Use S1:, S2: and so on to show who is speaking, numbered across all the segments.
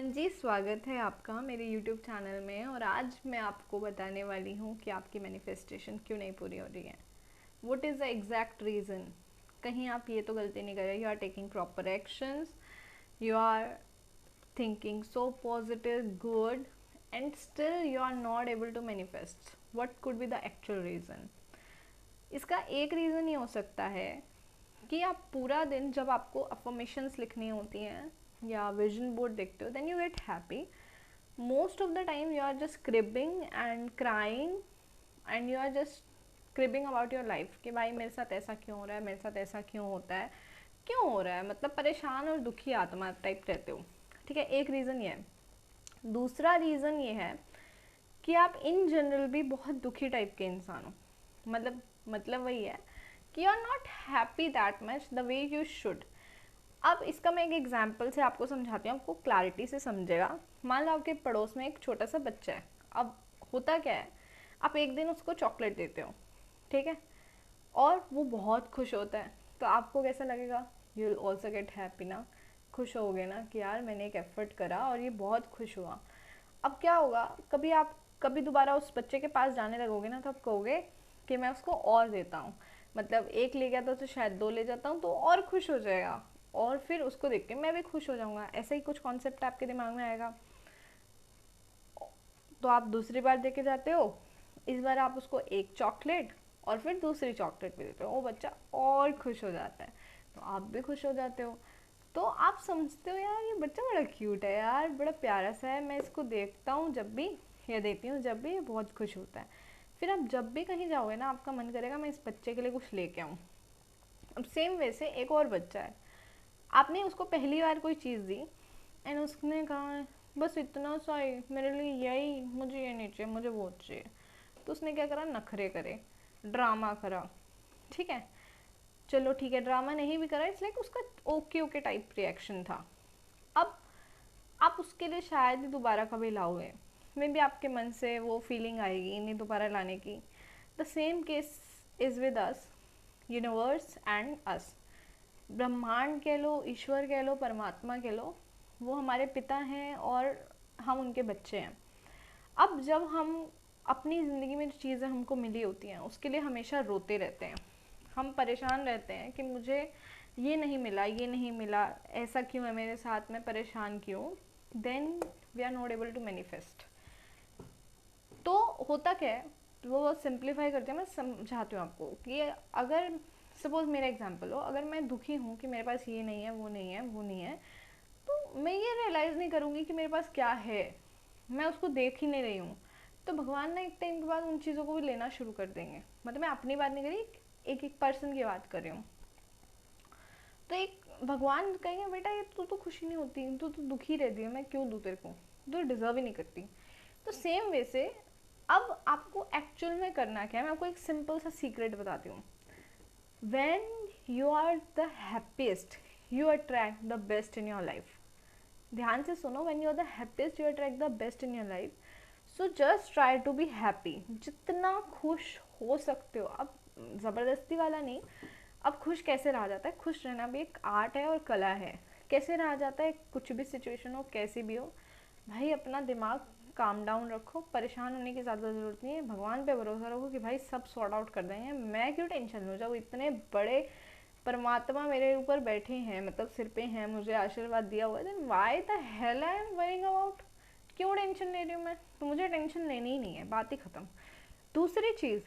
S1: जी, स्वागत है आपका मेरे YouTube चैनल में। और आज मैं आपको बताने वाली हूँ कि आपकी मैनिफेस्टेशन क्यों नहीं पूरी हो रही है। What is the exact reason? कहीं आप ये तो गलती नहीं कर रहे, you are taking proper actions, you are thinking so positive good and still you are not able to manifest. What could be the actual reason? इसका एक रीज़न ये हो सकता है कि आप पूरा दिन जब आपको अफर्मेशंस लिखनी होती हैं या विजन बोर्ड देखते हो, then you get happy. Most of the time you are just cribbing and crying and you are just cribbing about your life कि भाई मेरे साथ ऐसा क्यों हो रहा है, मेरे साथ ऐसा क्यों होता है, क्यों हो रहा है, मतलब परेशान और दुखी आत्मा टाइप रहते हो। ठीक है, एक रीज़न ये है। दूसरा रीज़न ये है कि आप इन जनरल भी बहुत दुखी टाइप के इंसान हो। मतलब वही है कि you are not happy that much the way you should. अब इसका मैं एक एग्जांपल से आपको समझाती हूँ, आपको क्लैरिटी से समझेगा। मान लो आपके पड़ोस में एक छोटा सा बच्चा है। अब होता क्या है, आप एक दिन उसको चॉकलेट देते हो, ठीक है, और वो बहुत खुश होता है, तो आपको कैसा लगेगा? You will also get happy ना, खुश होगे ना कि यार मैंने एक एफर्ट करा और ये बहुत खुश हुआ। अब क्या होगा, कभी दोबारा उस बच्चे के पास जाने लगोगे ना, तो आप कहोगे कि मैं उसको और देता हूँ, मतलब एक ले गया था तो शायद दो ले जाता हूँ तो और खुश हो जाएगा, और फिर उसको देख के मैं भी खुश हो जाऊँगा। ऐसा ही कुछ कॉन्सेप्ट आपके दिमाग में आएगा। तो आप दूसरी बार दे के जाते हो, इस बार आप उसको एक चॉकलेट और फिर दूसरी चॉकलेट भी देते हो, वो बच्चा और खुश हो जाता है, तो आप भी खुश हो जाते हो। तो आप समझते हो यार ये बच्चा बड़ा क्यूट है यार, बड़ा प्यारा सा है, मैं इसको देखता हूँ जब भी, या देती हूँ जब भी, ये बहुत खुश होता है। फिर आप जब भी कहीं जाओगे ना, आपका मन करेगा मैं इस बच्चे के लिए कुछ लेके आऊँ। अब सेम वैसे एक और बच्चा है, आपने उसको पहली बार कोई चीज़ दी एंड उसने कहा बस इतना सा ही मेरे लिए, यही मुझे, ये नहीं चाहिए, मुझे वो चाहिए। तो उसने क्या करा, नखरे करे, ड्रामा करा। ठीक है, चलो ठीक है, ड्रामा नहीं भी करा, इसलिए उसका ओके ओके टाइप रिएक्शन था। अब आप उसके लिए शायद ही दोबारा कभी लाओगे, मे बी आपके मन से वो फीलिंग आएगी नहीं दोबारा लाने की। The same case is with us, universe and us. ब्रह्मांड कह लो, ईश्वर कह लो, परमात्मा कह लो, वो हमारे पिता हैं और हम उनके बच्चे हैं। अब जब हम अपनी ज़िंदगी में जो चीज़ें हमको मिली होती हैं उसके लिए हमेशा रोते रहते हैं, हम परेशान रहते हैं कि मुझे ये नहीं मिला, ये नहीं मिला, ऐसा क्यों है मेरे साथ, मैं परेशान क्यों। Then we are not able to manifest. तो होता क्या है, वो सिंप्लीफाई करते हैं, मैं समझाती हूँ आपको कि अगर सपोज मेरा एग्जांपल हो, अगर मैं दुखी हूँ कि मेरे पास ये नहीं है, वो नहीं है, वो नहीं है, तो मैं ये रियलाइज़ नहीं करूँगी कि मेरे पास क्या है, मैं उसको देख ही नहीं रही हूँ, तो भगवान ना एक टाइम के बाद उन चीज़ों को भी लेना शुरू कर देंगे। मतलब मैं अपनी बात नहीं करी, एक पर्सन की बात कर रही हूँ। तो एक भगवान कहेंगे बेटा ये तो खुशी नहीं होती, तो दुखी रहती है, मैं क्यों दूँ तेरे को, तो डिज़र्व ही नहीं करती। तो सेम वे से अब आपको एक्चुअल में करना क्या है, मैं आपको एक सिंपल सा सीक्रेट बताती हूँ। When you are the happiest you attract the best in your life. ध्यान से सुनो, when you are the happiest you attract the best in your life. So just try to be happy, जितना खुश हो सकते हो। अब ज़बरदस्ती वाला नहीं। अब खुश कैसे रहा जाता है, खुश रहना भी एक आर्ट है और कला है। कैसे रहा जाता है, कुछ भी सिचुएशन हो, कैसी भी हो, भाई अपना दिमाग काम डाउन रखो, परेशान होने की ज़्यादा ज़रूरत नहीं है, भगवान पे भरोसा रखो कि भाई सब सॉर्ट आउट कर देंगे, मैं क्यों टेंशन हो जाऊँ, इतने बड़े परमात्मा मेरे ऊपर बैठे हैं, मतलब सिर पे हैं, मुझे आशीर्वाद दिया हुआ है, then why the hell I am worrying about, क्यों टेंशन ले रही हूँ मैं, तो मुझे टेंशन लेनी ही नहीं है, बात ही ख़त्म। दूसरी चीज़,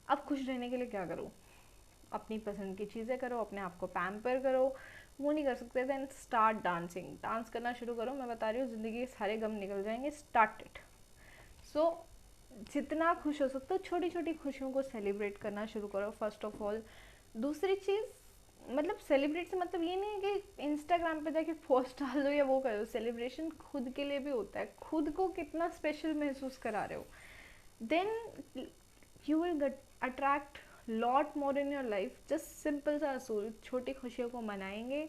S1: अब खुश रहने के लिए क्या करो, अपनी पसंद की चीज़ें करो, अपने आप को पैम्पर करो। वो नहीं कर सकते देन स्टार्ट डांसिंग, डांस करना शुरू करो, मैं बता रही हूँ ज़िंदगी के सारे गम निकल जाएंगे, स्टार्ट इट। सो जितना खुश हो सकते हो, छोटी छोटी खुशियों को सेलिब्रेट करना शुरू करो फर्स्ट ऑफ ऑल। दूसरी चीज़, मतलब सेलिब्रेट से मतलब ये नहीं है कि इंस्टाग्राम पे जाके पोस्ट डाल दो या वो करो, सेलिब्रेशन खुद के लिए भी होता है, खुद को कितना स्पेशल महसूस करा रहे हो, then you will attract lot more in your life. Just simple सा असूल, छोटी खुशियों को मनाएंगे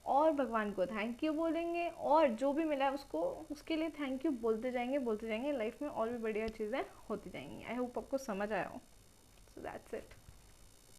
S1: और भगवान को थैंक यू बोलेंगे, और जो भी मिला है उसको, उसके लिए थैंक यू बोलते जाएंगे, लाइफ में और भी बढ़िया चीज़ें होती जाएंगी। आई होप आपको समझ आया हो। So that's it.